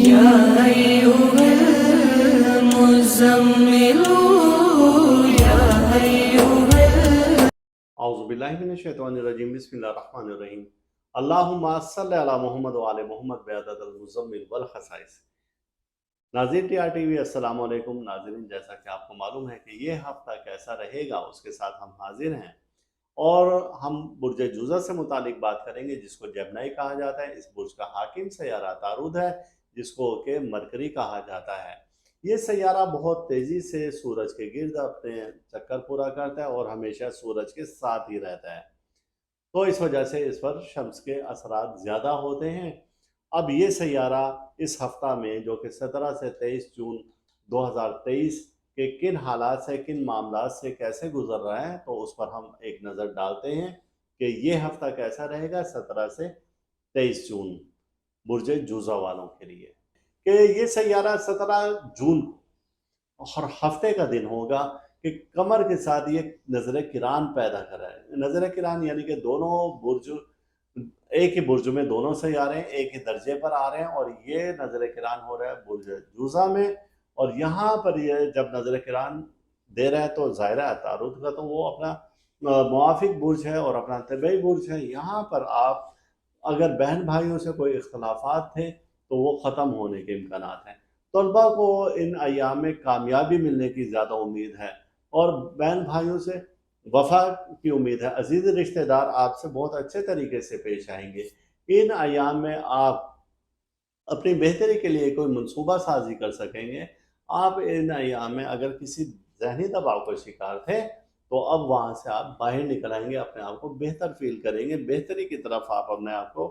يا أيها المزمل يا أيها اعوذ باللہ من الشیطان الرجیم بسم اللہ الرحمن الرحیم اللہم صلی علی محمد وعلی محمد بعدد المزمل والخصائص۔ ناظرین ٹی آر ٹی وی السلام علیکم۔ ناظرین، جیسا کہ آپ کو معلوم ہے کہ یہ ہفتہ کیسا رہے گا اس کے ساتھ ہم حاضر ہیں، اور ہم برج جوزہ سے متعلق بات کریں گے، جس کو جیمنائی کہا جاتا ہے۔ اس برج کا حاکم سیارہ عطارد ہے، جس کو کہ مرکری کہا جاتا ہے۔ یہ سیارہ بہت تیزی سے سورج کے گرد اپنے چکر پورا کرتا ہے اور ہمیشہ سورج کے ساتھ ہی رہتا ہے، تو اس وجہ سے اس پر شمس کے اثرات زیادہ ہوتے ہیں۔ اب یہ سیارہ اس ہفتہ میں جو کہ 17 سے 23 جون 2023 کے کن حالات سے، کن معاملات سے کیسے گزر رہا ہے، تو اس پر ہم ایک نظر ڈالتے ہیں کہ یہ ہفتہ کیسا رہے گا 17 سے 23 جون برج جوزہ والوں کے لیے۔ کہ یہ سیارہ 17 جون اور ہفتے کا دن ہوگا کہ قمر کے ساتھ یہ نظر کران پیدا کر رہا ہے۔ نظر کران یعنی کہ دونوں برج، ایک ہی برج میں دونوں سیارے ہیں، ایک ہی درجے پر آ رہے ہیں، اور یہ نظر کران ہو رہا ہے برج جوزہ میں۔ اور یہاں پر یہ جب نظر کران دے رہا ہے تو ظاہر ہے عطارد کا تو وہ اپنا موافق برج ہے اور اپنا طبعی برج ہے۔ یہاں پر آپ اگر بہن بھائیوں سے کوئی اختلافات تھے تو وہ ختم ہونے کے امکانات ہیں۔ طلباء کو ان ایام میں کامیابی ملنے کی زیادہ امید ہے، اور بہن بھائیوں سے وفا کی امید ہے۔ عزیز رشتہ دار آپ سے بہت اچھے طریقے سے پیش آئیں گے۔ ان ایام میں آپ اپنی بہتری کے لیے کوئی منصوبہ سازی کر سکیں گے۔ آپ ان ایام میں اگر کسی ذہنی دباؤ کا شکار تھے تو اب وہاں سے آپ باہر نکل آئیں گے، اپنے آپ کو بہتر فیل کریں گے، بہتری کی طرف آپ اپنے آپ کو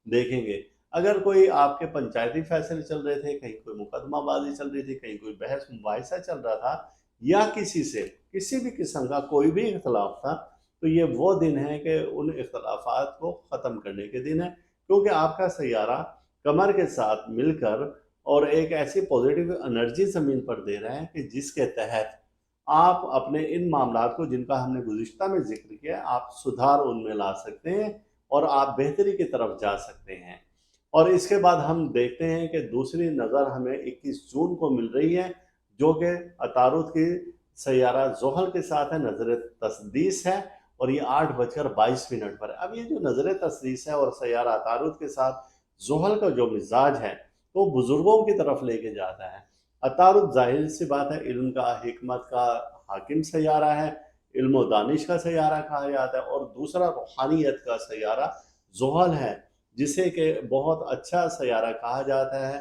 دیکھیں گے۔ اگر کوئی آپ کے پنچایتی فیصلے چل رہے تھے، کہیں کوئی مقدمہ بازی چل رہی تھی، کہیں کوئی بحث مباحثہ چل رہا تھا، یا کسی سے کسی بھی قسم کا کوئی بھی اختلاف تھا، تو یہ وہ دن ہے کہ ان اختلافات کو ختم کرنے کے دن ہے، کیونکہ آپ کا سیارہ قمر کے ساتھ مل کر اور ایک ایسی پوزیٹیو انرجی زمین پر دے رہے ہیں کہ جس کے تحت آپ اپنے ان معاملات کو، جن کا ہم نے گزشتہ میں ذکر کیا، آپ سدھار ان میں لا سکتے ہیں اور آپ بہتری کی طرف جا سکتے ہیں۔ اور اس کے بعد ہم دیکھتے ہیں کہ دوسری نظر ہمیں 21 جون کو مل رہی ہے، جو کہ عطارد کی سیارہ زحل کے ساتھ ہے، نظر تسدیس ہے، اور یہ 8:22 پر ہے۔ اب یہ جو نظر تسدیس ہے اور سیارہ عطارد کے ساتھ زحل کا جو مزاج ہے وہ بزرگوں کی طرف لے کے جاتا ہے۔ عطارد ظاہر سی بات ہے علم کا، حکمت کا حاکم سیارہ ہے، علم و دانش کا سیارہ کہا جاتا ہے، اور دوسرا روحانیت کا سیارہ زحل ہے، جسے کہ بہت اچھا سیارہ کہا جاتا ہے۔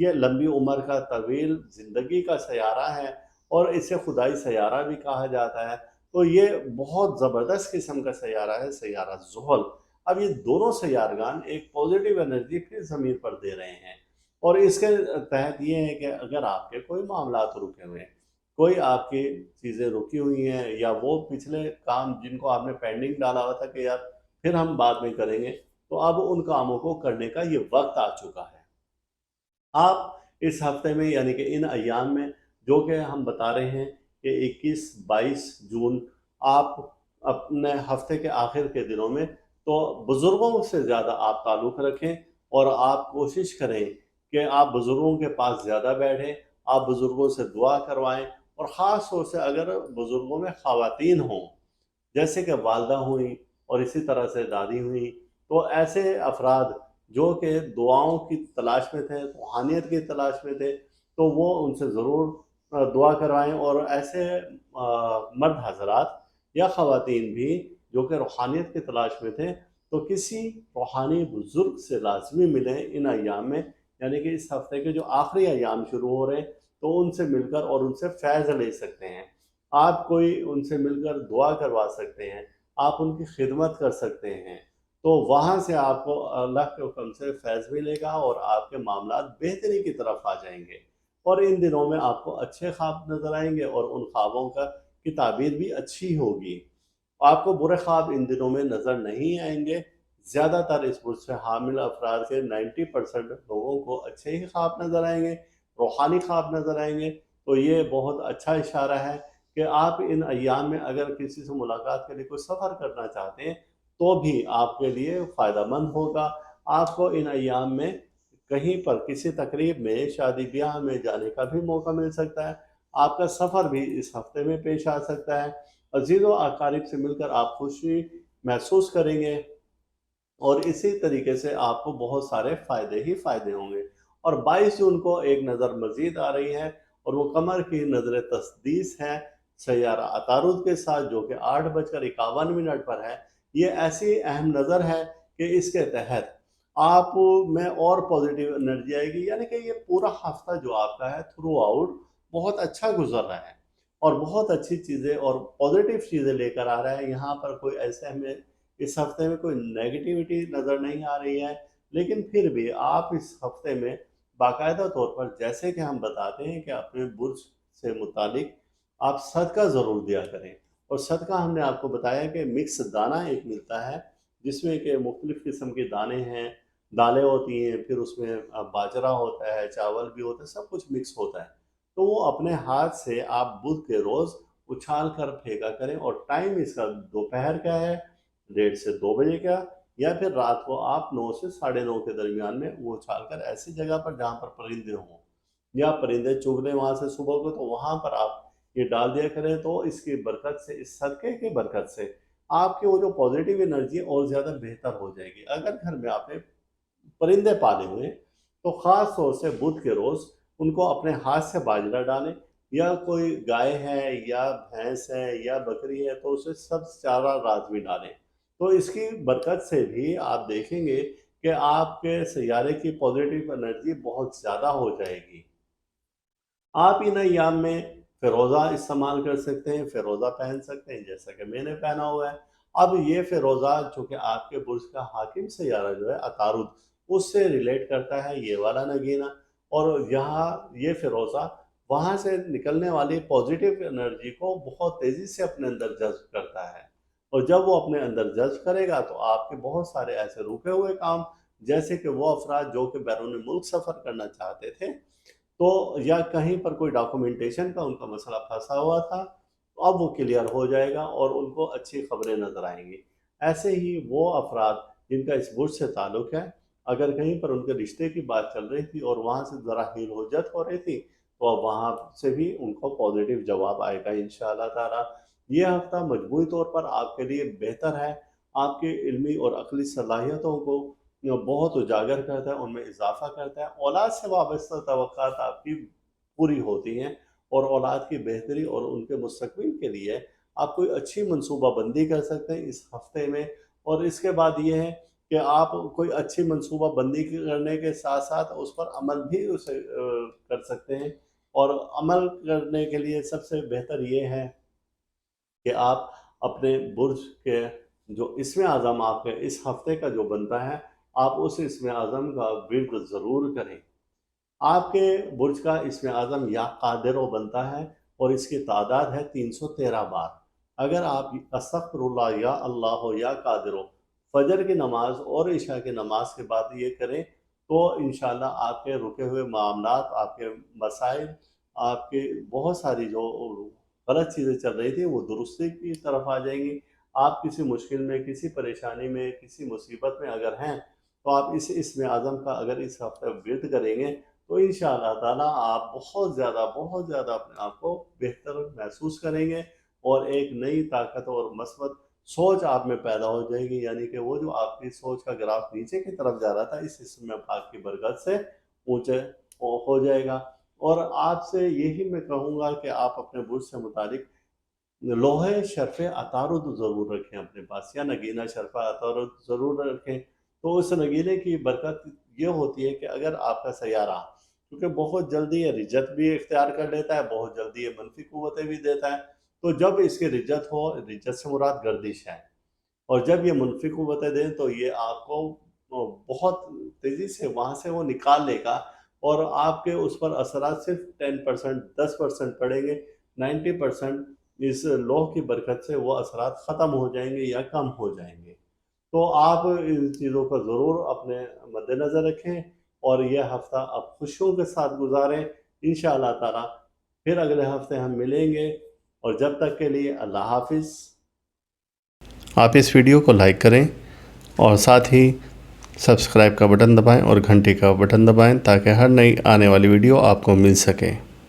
یہ لمبی عمر کا، طویل زندگی کا سیارہ ہے، اور اسے خدائی سیارہ بھی کہا جاتا ہے۔ تو یہ بہت زبردست قسم کا سیارہ ہے، سیارہ زحل۔ اب یہ دونوں سیارگان ایک پوزیٹیو انرجی پھر زمین پر دے رہے ہیں، اور اس کے تحت یہ ہے کہ اگر آپ کے کوئی معاملات رکے ہوئے ہیں، کوئی آپ کی چیزیں رکی ہوئی ہیں، یا وہ پچھلے کام جن کو آپ نے پینڈنگ ڈالا ہوا تھا کہ یار پھر ہم بعد میں کریں گے، تو اب ان کاموں کو کرنے کا یہ وقت آ چکا ہے۔ آپ اس ہفتے میں یعنی کہ ان ایام میں جو کہ ہم بتا رہے ہیں کہ 21-22 جون، آپ اپنے ہفتے کے آخر کے دنوں میں تو بزرگوں سے زیادہ آپ تعلق رکھیں، اور آپ کوشش کریں کہ آپ بزرگوں کے پاس زیادہ بیٹھیں، آپ بزرگوں سے دعا کروائیں، اور خاص طور سے اگر بزرگوں میں خواتین ہوں، جیسے کہ والدہ ہوئیں اور اسی طرح سے دادی ہوئیں، تو ایسے افراد جو کہ دعاؤں کی تلاش میں تھے، روحانیت کی تلاش میں تھے، تو وہ ان سے ضرور دعا کروائیں۔ اور ایسے مرد حضرات یا خواتین بھی جو کہ روحانیت کی تلاش میں تھے، تو کسی روحانی بزرگ سے لازمی ملیں ان ایام میں، یعنی کہ اس ہفتے کے جو آخری ایام شروع ہو رہے ہیں، تو ان سے مل کر اور ان سے فیض لے سکتے ہیں۔ آپ کوئی ان سے مل کر دعا کروا سکتے ہیں، آپ ان کی خدمت کر سکتے ہیں، تو وہاں سے آپ کو اللہ کے حکم سے فیض ملے گا، اور آپ کے معاملات بہتری کی طرف آ جائیں گے۔ اور ان دنوں میں آپ کو اچھے خواب نظر آئیں گے، اور ان خوابوں کی تعبیر بھی اچھی ہوگی۔ آپ کو برے خواب ان دنوں میں نظر نہیں آئیں گے۔ زیادہ تر اس برج سے حامل افراد کے 90% لوگوں کو اچھے ہی خواب نظر آئیں گے، روحانی خواب نظر آئیں گے۔ تو یہ بہت اچھا اشارہ ہے کہ آپ ان ایام میں اگر کسی سے ملاقات کے لیے کوئی سفر کرنا چاہتے ہیں تو بھی آپ کے لیے فائدہ مند ہوگا۔ آپ کو ان ایام میں कहीं पर किसी तकरीब में, शादी ब्याह में जाने का भी मौका मिल सकता है। आपका सफ़र भी इस हफ्ते में पेश आ सकता है। अजीज़ व अकारिब से मिलकर आप खुशी महसूस करेंगे और इसी तरीके से आपको बहुत सारे फ़ायदे ही फ़ायदे होंगे। और 22 जून को एक नज़र मज़ीद आ रही है और वो कमर की नज़र तस्दीस है सैयारा अतारुद के साथ, जो कि 8:51 पर है। ये ऐसी अहम नज़र है कि इसके तहत आप में और पॉजिटिव एनर्जी आएगी, यानी कि ये पूरा हफ्ता जो आपका है थ्रू आउट बहुत अच्छा गुजर रहा है और बहुत अच्छी चीज़ें और पॉजिटिव चीज़ें लेकर आ रहा है। यहाँ पर कोई ऐसे हमें इस हफ्ते में कोई नेगेटिविटी नज़र नहीं आ रही है, लेकिन फिर भी आप इस हफ्ते में बाकायदा तौर पर, जैसे कि हम बताते हैं कि अपने बुर्ज से मुतालिक आप सदका ज़रूर दिया करें। और सदका हमने आपको बताया कि मिक्स दाना एक मिलता है, जिसमें कि मुख्तलिफ़ किस्म के दाने हैं, दालें होती हैं, फिर उसमें बाजरा होता है, चावल भी होता है, सब कुछ मिक्स होता है। तो वो अपने हाथ से आप बुध के रोज़ उछाल कर फेंका करें। और टाइम इसका दोपहर का है, 1:30 से 2 बजे का, या फिर रात को आप 9 से साढ़े 9 के दरमियान में वो उछाल कर ऐसी जगह पर जहाँ पर परिंदे हों या परिंदे चुग लें वहाँ से सुबह को, तो वहाँ पर आप ये डाल दिया करें। तो इसकी बरकत से, इस सदक़े की बरकत से आपकी वो जो पॉजिटिव एनर्जी है और ज़्यादा बेहतर हो जाएगी। अगर घर में आपने परिंदे पाले हुए हैं तो ख़ास तौर से बुध के रोज़ उनको अपने हाथ से बाजरा डालें, या कोई गाय है या भैंस है या बकरी है तो उसे सब चारा रात में डालें। तो इसकी बरकत से भी आप देखेंगे कि आपके सैयारे की पॉजिटिव एनर्जी बहुत ज़्यादा हो जाएगी। आप इन अय्याम में फ़िरोज़ा इस्तेमाल कर सकते हैं, फ़िरोज़ा पहन सकते हैं, जैसा कि मैंने पहना हुआ है। अब ये फ़िरोज़ा जो कि आपके बुर्ज का हाकिम सैयारा जो है अतारुद, उससे रिलेट करता है ये वाला नगीना। और यहाँ ये फ़िरोज़ा वहाँ से निकलने वाली पॉज़िटिव एनर्जी को बहुत तेज़ी से अपने अंदर जज़्ब करता है। और जब वो अपने अंदर जज़्ब करेगा तो आपके बहुत सारे ऐसे रुके हुए काम, जैसे कि वो अफ़राद जो कि बैरून मुल्क सफ़र करना चाहते थे, तो या कहीं पर कोई डॉक्यूमेंटेशन का उनका मसला फंसा हुआ था, तो अब वो क्लियर हो जाएगा और उनको अच्छी खबरें नज़र आएँगी। ऐसे ही वो अफ़राद जिनका इस बुर्ज से ताल्लुक़ है, अगर कहीं पर उनके रिश्ते की बात चल रही थी और वहाँ से ज़रा हील-हो-जत हो रही थी, तो अब वहाँ से भी उनको पॉज़िटिव जवाब आएगा इंशाअल्लाह ताला। ये हफ़्ता मजमूई तौर पर आपके लिए बेहतर है, आपकी इल्मी और अक़ली सलाहियतों को बहुत उजागर करता है, उनमें इज़ाफ़ा करता है। औलाद से वाबस्ता तवक्कात आपकी पूरी होती हैं और औलाद की बेहतरी और उनके मुस्तक़बिल के लिए आप कोई अच्छी मनसूबाबंदी कर सकते हैं इस हफ़्ते में। और इसके बाद ये है कि आप कोई अच्छी मनसूबाबंदी करने के साथ-साथ उस पर अमल भी कर सकते हैं। और अमल करने के लिए सबसे बेहतर ये है कि आप अपने बुर्ज के जो इस्म आज़म आपके इस हफ़्ते का जो बनता है, आप उस इस्म आज़म का विर्द ज़रूर करें। आपके बुर्ज का इस्म आज़म या क़ादिरो बनता है और इसकी तादाद है 313 बार। अगर आप अस्तग़फ़िरुल्लाह, या अल्लाह, या क़ादिरो फ़जर की नमाज़ और इशा की नमाज़ के बाद ये करें, तो इंशाअल्लाह आपके रुके हुए मामलात, आपके मसाइल, आपकी बहुत सारी जो गलत चीज़ें चल रही थी वो दुरुस्ती की तरफ आ जाएंगी। आप किसी मुश्किल में, किसी परेशानी में, किसी मुसीबत में अगर हैं, तो आप इस इस्म आज़म का अगर इस हफ़्ते विर्द करेंगे, तो इंशाअल्लाह ताला आप बहुत ज़्यादा अपने आप को बेहतर महसूस करेंगे और एक नई ताकत और मस्बत सोच आप में पैदा हो जाएगी। यानी कि वो जो आपकी सोच का ग्राफ नीचे की तरफ जा रहा था, इस इस्म पाक की बरकत से ऊँचे हो जाएगा। और आपसे यही मैं कहूँगा कि आप अपने बुर्ज से मुतालिक लोहे शर्फ़ अतारुद ज़रूर रखें अपने पास, या नगीना शर्फ़ अतारुद ज़रूर रखें। तो उस नगीने की बरकत ये होती है कि अगर आपका सैयारा, क्योंकि बहुत जल्दी ये रिज्जत भी इख्तियार कर लेता है, बहुत जल्दी ये मनफ़ी क़ुव्वतें भी देता है, तो जब इसकी रिज्जत हो, रिज्जत से मुराद गर्दिश है, और जब ये मुनफ़ी क़ुव्वतें दें तो ये आपको बहुत तेज़ी से वहाँ से वो निकाल लेगा और आपके उस पर असरात सिर्फ़ 10%, 10% पड़ेंगे। 90% इस लौह की बरकत से वो असरात ख़त्म हो जाएँगे या कम हो जाएँगे। तो आप इन चीज़ों को ज़रूर अपने मद्देनज़र रखें और ये हफ़्ता आप खुशियों के साथ गुज़ारें। इंशाअल्लाह ताला फिर अगले हफ़्ते हम मिलेंगे, और जब तक के लिए अल्लाह हाफ़िज़। आप इस वीडियो को लाइक करें और साथ ही سبسکرائب کا بٹن دبائیں اور گھنٹی کا بٹن دبائیں تاکہ ہر نئی آنے والی ویڈیو آپ کو مل سکے۔